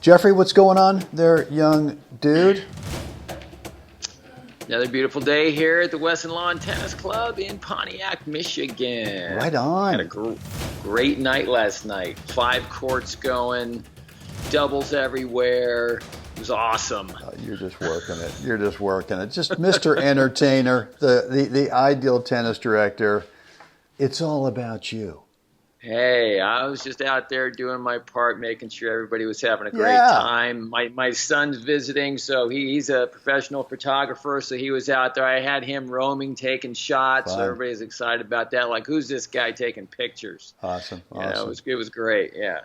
Jeffrey, what's going on there, young dude? Another beautiful day here at the Wesson Lawn Tennis Club in Pontiac, Michigan. Right on. Had a great night last night. 5 courts going, doubles everywhere. It was awesome. You're just working it. You're just working it. Just Mr. Entertainer, the ideal tennis director. It's all about you. Hey, I was just out there doing my part, making sure everybody was having a great time. My son's visiting, so he's a professional photographer, so he was out there. I had him roaming, taking shots, so everybody's excited about that. Like, who's this guy taking pictures? Awesome. Yeah, it was great, yeah.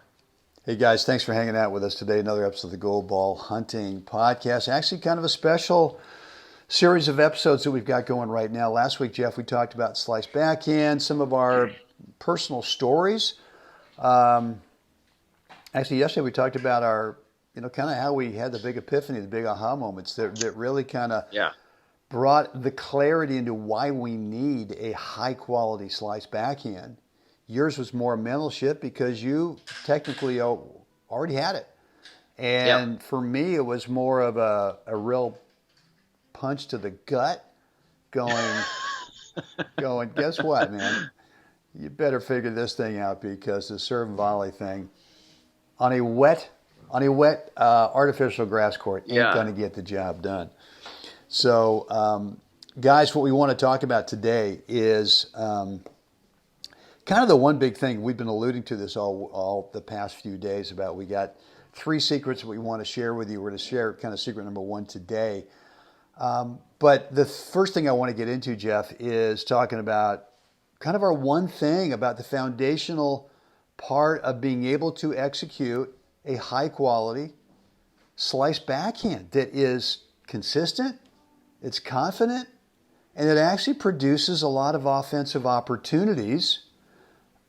Hey, guys, thanks for hanging out with us today. Another episode of the Gold Ball Hunting Podcast. Actually, kind of a special series of episodes that we've got going right now. Last week, Jeff, we talked about slice backhand, some of our personal stories. Actually, yesterday we talked about our, kind of how we had the big epiphany, the big aha moments that really kind of brought the clarity into why we need a high quality slice backhand. Yours was more a mental shift because you technically already had it. And for me, it was more of a real punch to the gut going, guess what, man? You better figure this thing out because the serve and volley thing on a wet artificial grass court ain't going to get the job done. So, guys, what we want to talk about today is kind of the one big thing we've been alluding to this all the past few days about. We got 3 secrets that we want to share with you. We're going to share kind of secret number 1 today. But the first thing I want to get into, Jeff, is talking about kind of our one thing about the foundational part of being able to execute a high quality slice backhand that is consistent, it's confident, and it actually produces a lot of offensive opportunities,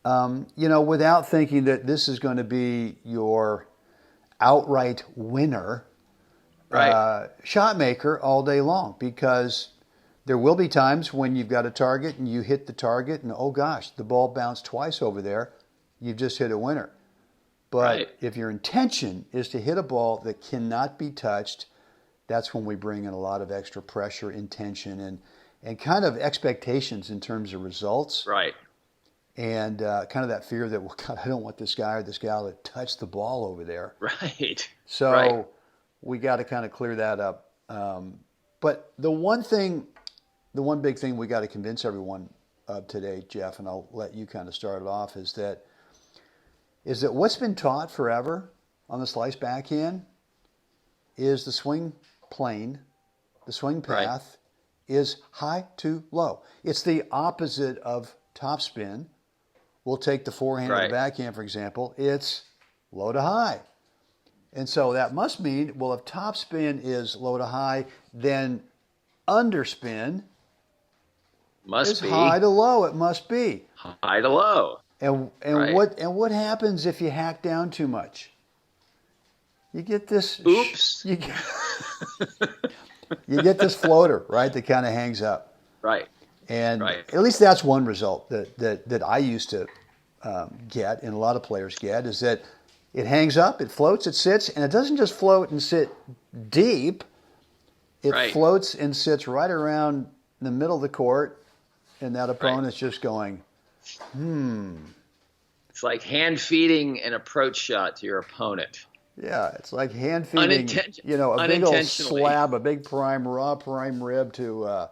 without thinking that this is going to be your outright winner, shot maker all day long, because there will be times when you've got a target and you hit the target and, oh gosh, the ball bounced twice over there. You've just hit a winner. But if your intention is to hit a ball that cannot be touched, that's when we bring in a lot of extra pressure, intention, and kind of expectations in terms of results. Right. And kind of that fear that, well, God, I don't want this guy or this gal to touch the ball over there. Right. So we got to kind of clear that up. But the one big thing we got to convince everyone of today, Jeff, and I'll let you kind of start it off, is that what's been taught forever on the slice backhand is the swing plane, the swing path is high to low. It's the opposite of topspin. We'll take the forehand or the backhand, for example. It's low to high. And so that must mean, well, if topspin is low to high, then underspin must be high to low. It must be high to low. And what happens if you hack down too much? You get this. Oops. You get this floater, right? That kind of hangs up. Right. And at least that's one result that I used to get, and a lot of players get, is that it hangs up, it floats, it sits, and it doesn't just float and sit deep. It floats and sits right around the middle of the court, and that opponent's just going, It's like hand feeding an approach shot to your opponent. Yeah, it's like hand feeding, a big old slab, a big raw prime rib to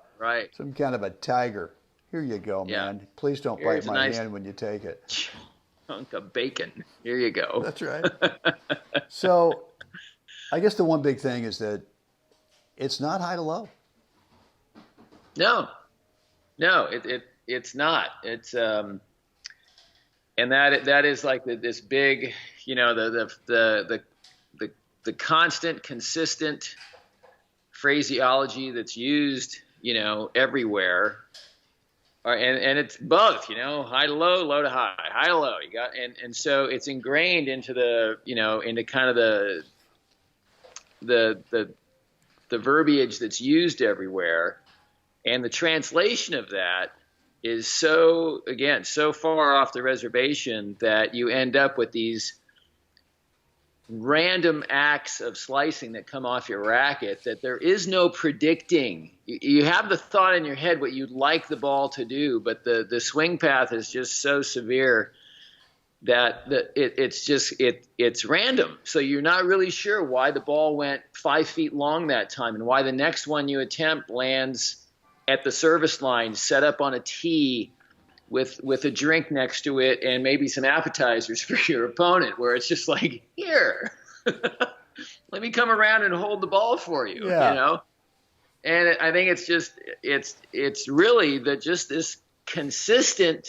some kind of a tiger. Here you go, man. Please don't bite my hand when you take it. Chunk of bacon. Here you go. That's right. So I guess the one big thing is that it's not high to low. No, it's not. It's and that is like this big, the constant, consistent phraseology that's used, everywhere. And it's both, high to low, low to high, high to low. You got, and so it's ingrained into into kind of the verbiage that's used everywhere, and the translation of that is so far off the reservation that you end up with these random acts of slicing that come off your racket that there is no predicting. You have the thought in your head what you'd like the ball to do, but the swing path is just so severe that it's random. So you're not really sure why the ball went 5 feet long that time and why the next one you attempt lands at the service line set up on a tee with a drink next to it and maybe some appetizers for your opponent, where it's just like, here, let me come around and hold the ball for you, you know? And I think it's really just this consistent,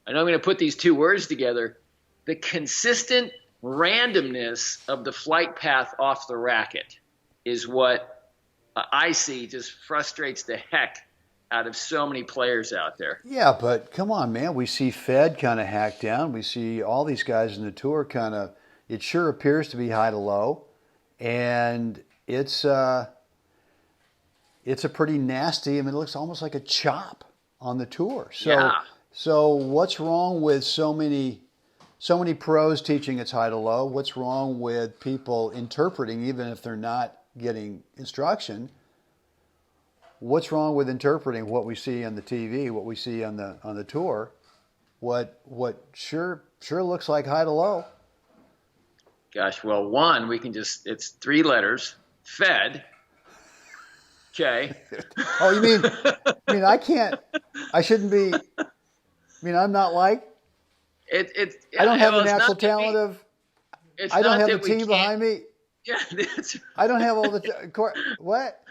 I know I'm going to put these two words together, the consistent randomness of the flight path off the racket is what I see just frustrates the heck out of so many players out there. Yeah, but come on, man. We see Fed kind of hack down. We see all these guys in the tour kind of, it sure appears to be high to low. And it's a pretty nasty, I mean, it looks almost like a chop on the tour. So what's wrong with so many pros teaching it's high to low? What's wrong with people interpreting, even if they're not getting instruction? What's wrong with interpreting what we see on the TV, what we see on the tour, what sure looks like high to low? Gosh, well, one, it's 3 letters, Fed. Okay. Oh, you mean I shouldn't be, I'm not like, I don't have the natural talent of, I don't have the team behind me. Yeah, that's right. I don't have all the, what?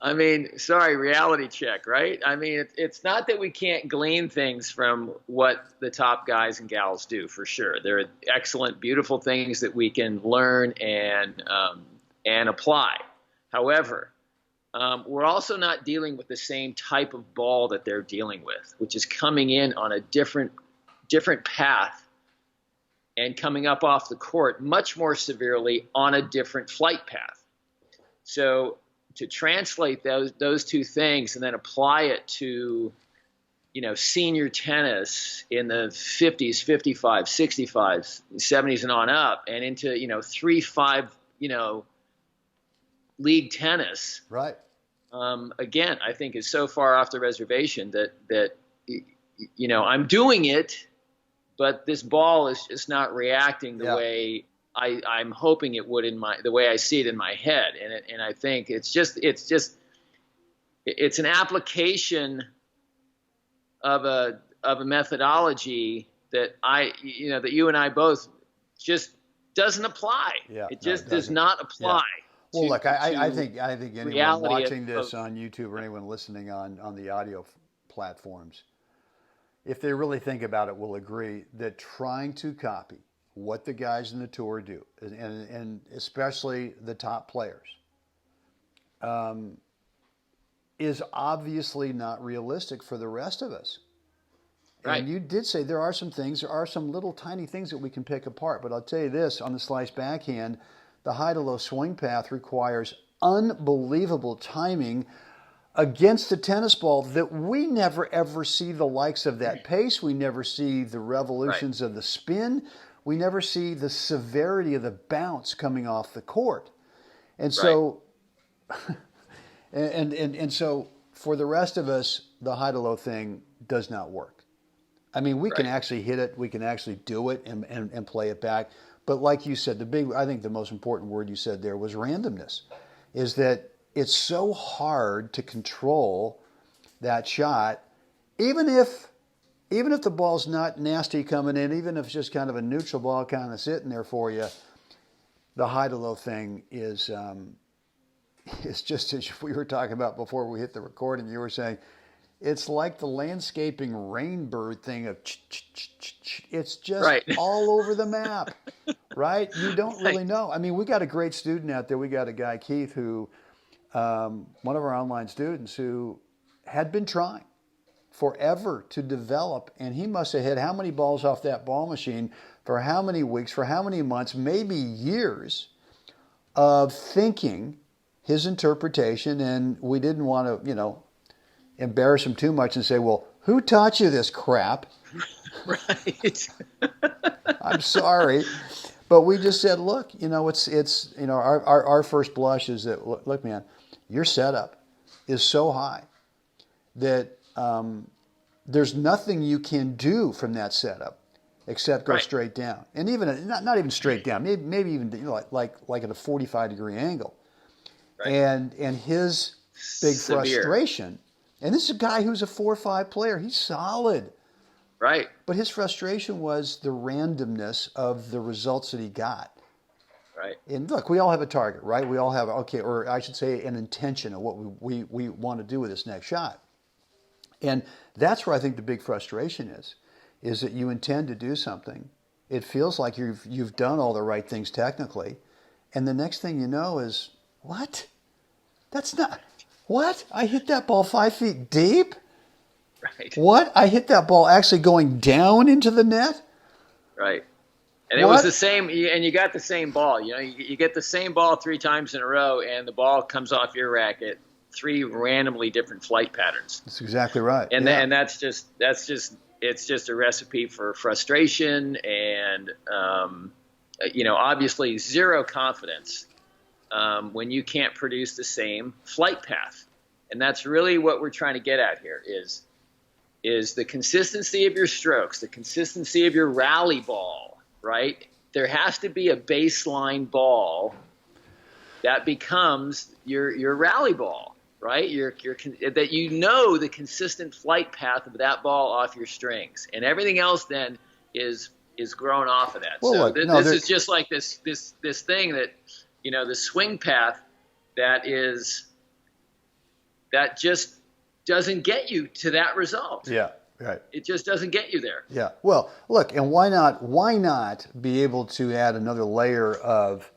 I mean, sorry, reality check, right? I mean, it's not that we can't glean things from what the top guys and gals do, for sure. There are excellent, beautiful things that we can learn and apply. However, we're also not dealing with the same type of ball that they're dealing with, which is coming in on a different path and coming up off the court much more severely on a different flight path. So to translate those two things and then apply it to, senior tennis in the 50s, 55s, 65s, 70s and on up, and into, 3-5, league tennis. Right. Again, I think is so far off the reservation that I'm doing it, but this ball is just not reacting the way I'm hoping it would the way I see it in my head. And I think it's an application of a methodology that that you and I both just doesn't apply. Yeah, it just does not apply. Yeah. Well, look, I think anyone watching this on YouTube or anyone listening on the audio platforms, if they really think about it, will agree that trying to copy what the guys in the tour do, and especially the top players, is obviously not realistic for the rest of us. Right. And you did say there are some little tiny things that we can pick apart. But I'll tell you this, on the slice backhand, the high to low swing path requires unbelievable timing against a tennis ball that we never ever see the likes of that pace. We never see the revolutions of the spin. We never see the severity of the bounce coming off the court. And so, and so for the rest of us, the high to low thing does not work. I mean, we can actually hit it, we can actually do it and play it back. But like you said, I think the most important word you said there was randomness, is that it's so hard to control that shot, even if the ball's not nasty coming in, even if it's just kind of a neutral ball kind of sitting there for you, the high to low thing is just as we were talking about before we hit the recording. You were saying it's like the landscaping rainbird thing of it's just all over the map, right? You don't really know. I mean, we got a great student out there. We got a guy, Keith, who one of our online students who had been trying forever to develop, and he must have hit how many balls off that ball machine for how many weeks, for how many months, maybe years of thinking his interpretation, and we didn't want to, embarrass him too much and say, well, who taught you this crap? Right. I'm sorry. But we just said, look, it's our first blush is that, look, man, your setup is so high that there's nothing you can do from that setup except go straight down, and even not even straight down, maybe even like at a 45-degree angle, and his big frustration, and this is a guy who's a 4-5 player, he's solid. Right. But his frustration was the randomness of the results that he got. Right. And look, we all have a target, right? We all have, or I should say an intention of what we want to do with this next shot. And that's where I think the big frustration is that you intend to do something. It feels like you've done all the right things technically. And the next thing you know is, what? That's not, what? I hit that ball 5 feet deep? Right. What? I hit that ball actually going down into the net? Right. And it was the same, and you got the same ball. You get the same ball 3 times in a row, and the ball comes off your racket 3 randomly different flight patterns. That's exactly right. And and it's just a recipe for frustration and obviously zero confidence when you can't produce the same flight path. And that's really what we're trying to get at here is the consistency of your strokes, the consistency of your rally ball, right? There has to be a baseline ball that becomes your rally ball, right? That the consistent flight path of that ball off your strings, and everything else then is grown off of that. Well, so look, this is just like this thing that the swing path that just doesn't get you to that result. Yeah, right. It just doesn't get you there. Yeah. Well, look, and why not be able to add another layer of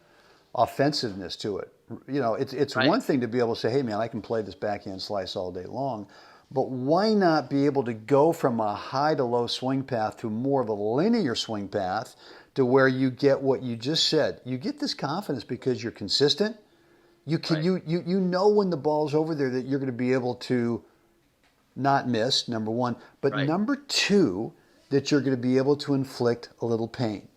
offensiveness to it? It's one thing to be able to say, hey, man, I can play this backhand slice all day long, but why not be able to go from a high to low swing path to more of a linear swing path to where you get what you just said. You get this confidence because you're consistent. You can you know when the ball's over there that you're going to be able to not miss, number one, but number two, that you're going to be able to inflict a little pain.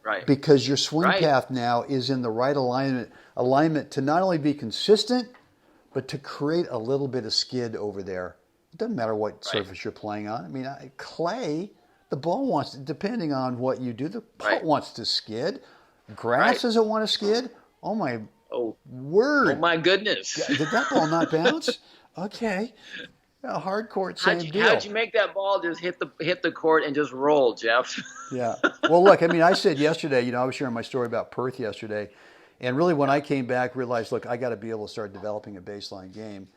Right. Because your swing path now is in the right alignment to not only be consistent, but to create a little bit of skid over there. It doesn't matter what surface you're playing on. I mean, clay, the ball wants, depending on what you do, the ball wants to skid. Grass doesn't want to skid. Oh, my word. Oh, my goodness. Did that ball not bounce? Okay. Hard court, same deal. How'd you make that ball just hit the court and just roll, Jeff? Yeah. Well, look, I mean, I said yesterday, I was sharing my story about Perth yesterday, and really when I came back, realized, look, I got to be able to start developing a baseline game.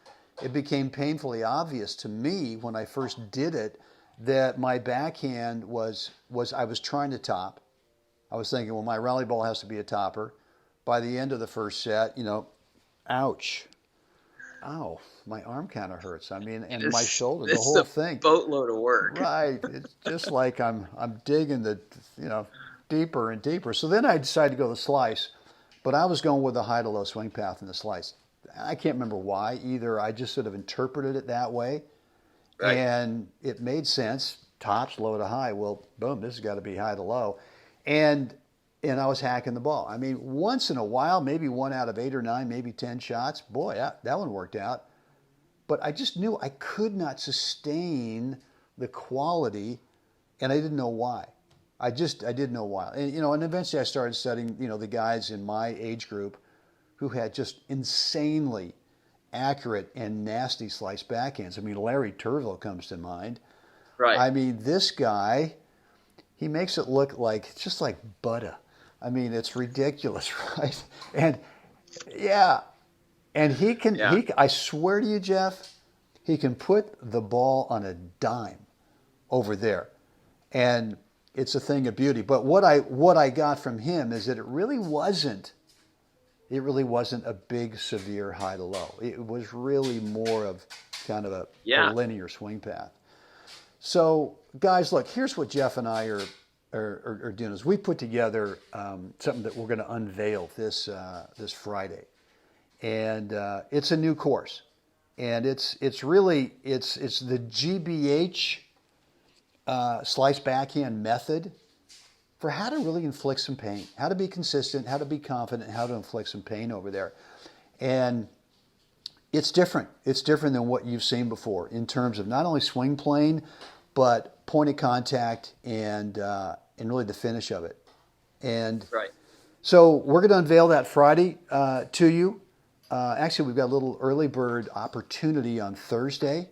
It became painfully obvious to me when I first did it that my backhand was I was trying to top. I was thinking, well, my rally ball has to be a topper. By the end of the first set, ouch. Ow, my arm kind of hurts. I mean, and my shoulder, the whole thing. Boatload of work. Right. It's just like I'm digging deeper and deeper. So then I decided to go the slice, but I was going with the high to low swing path in the slice. I can't remember why either. I just sort of interpreted it that way, and it made sense. Tops, low to high. Well, boom, this has got to be high to low, and I was hacking the ball. I mean, once in a while, maybe 1 out of 8 or 9, maybe 10 shots. Boy, that one worked out. But I just knew I could not sustain the quality, and I didn't know why. I didn't know why. And, and eventually I started studying, the guys in my age group who had just insanely accurate and nasty slice backhands. I mean, Larry Turville comes to mind. Right. I mean, this guy, he makes it look like, just like butter. I mean, it's ridiculous, right? And and he can, I swear to you, Jeff, he can put the ball on a dime over there. And it's a thing of beauty. But what I got from him is that it really wasn't a big, severe high to low. It was really more of kind of a linear swing path. So, guys, look, here's what Jeff and I are doing is we put together something that we're going to unveil this Friday, and it's a new course, and it's the GBH slice backhand method for how to really inflict some pain, how to be consistent, how to be confident, how to inflict some pain over there. And it's different. It's different than what you've seen before in terms of not only swing playing, but point of contact and really the finish of it. And Right. so we're going to unveil that Friday to you. Actually, we've got a little early bird opportunity on Thursday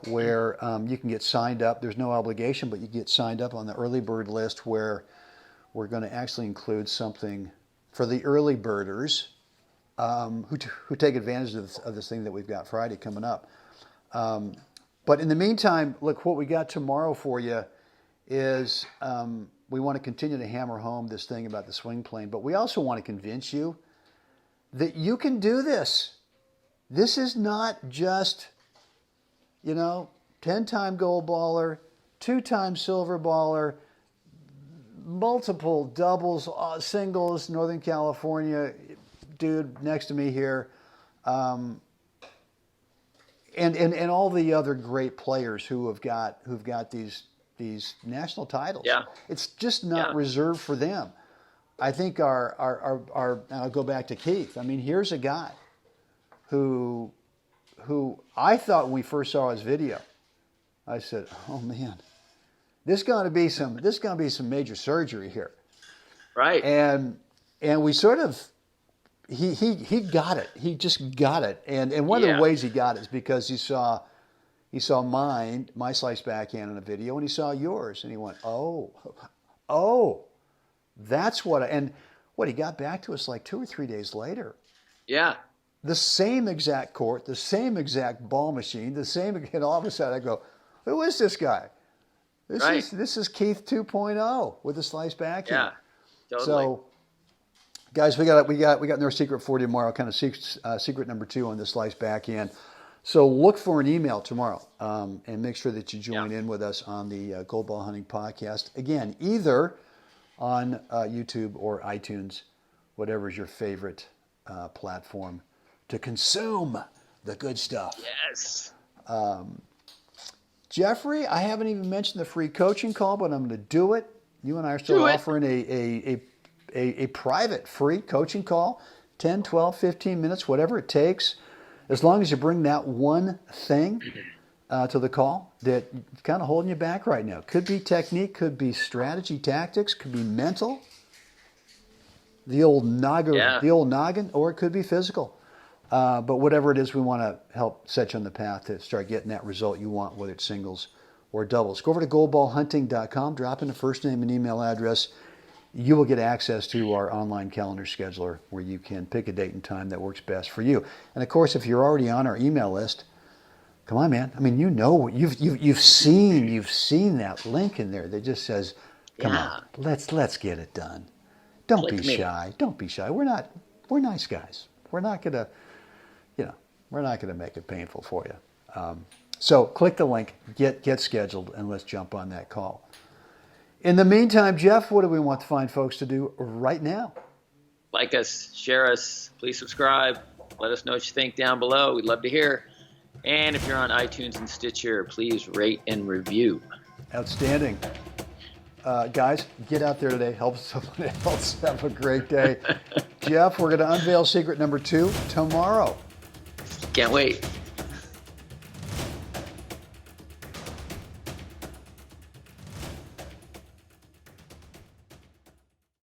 where you can get signed up. There's no obligation, but you get signed up on the early bird list where we're going to actually include something for the early birders who take advantage of this thing that we've got Friday coming up. But in the meantime, look, what we got tomorrow for you is we want to continue to hammer home this thing about the swing plane, but we also want to convince you that you can do this. This is not just, 10-time gold baller, 2-time silver baller, multiple doubles, singles, Northern California, dude next to me here, and all the other great players who've got these national titles. Yeah. It's just not reserved for them. I think our I'll go back to Keith. I mean, here's a guy who I thought when we first saw his video, I said, "Oh man, this going to be some major surgery here." Right. And we sort of he got it. He just got it. And one of the ways he got it is because he saw my slice backhand in a video, and he saw yours, and he went, "Oh, that's what." And what he got back to us like 2 or 3 days later. Yeah. The same exact court, the same exact ball machine, and all of a sudden I go, "Who is this guy? This is Keith 2.0 with the slice backhand." Yeah, totally. So, guys, we got no secret for you tomorrow. Kind of secret number 2 on the slice backhand. So look for an email tomorrow, and make sure that you join in with us on the Gold Ball Hunting Podcast. Again, either on YouTube or iTunes, whatever is your favorite platform to consume the good stuff. Yes. Jeffrey, I haven't even mentioned the free coaching call, but I'm going to do it. You and I are still offering a private free coaching call, 10, 12, 15 minutes, whatever it takes, as long as you bring that one thing to the call that's kind of holding you back right now. Could be technique, could be strategy, tactics, could be mental, the old noggin, or it could be physical. But whatever it is, we want to help set you on the path to start getting that result you want, whether it's singles or doubles. Go over to goldballhunting.com, drop in a first name and email address. You will get access to our online calendar scheduler where you can pick a date and time that works best for you. And of course, if you're already on our email list, come on, man. I mean, you've seen that link in there that just says, "Come on, let's get it done. Don't be shy. Don't be shy. We're nice guys. We're not gonna make it painful for you." So click the link, get scheduled, and let's jump on that call. In the meantime, Jeff, what do we want the fine folks to do right now? Like us, share us, please subscribe. Let us know what you think down below. We'd love to hear. And if you're on iTunes and Stitcher, please rate and review. Outstanding. Guys, get out there today. Help someone else have a great day. Jeff, we're going to unveil secret number 2 tomorrow. Can't wait.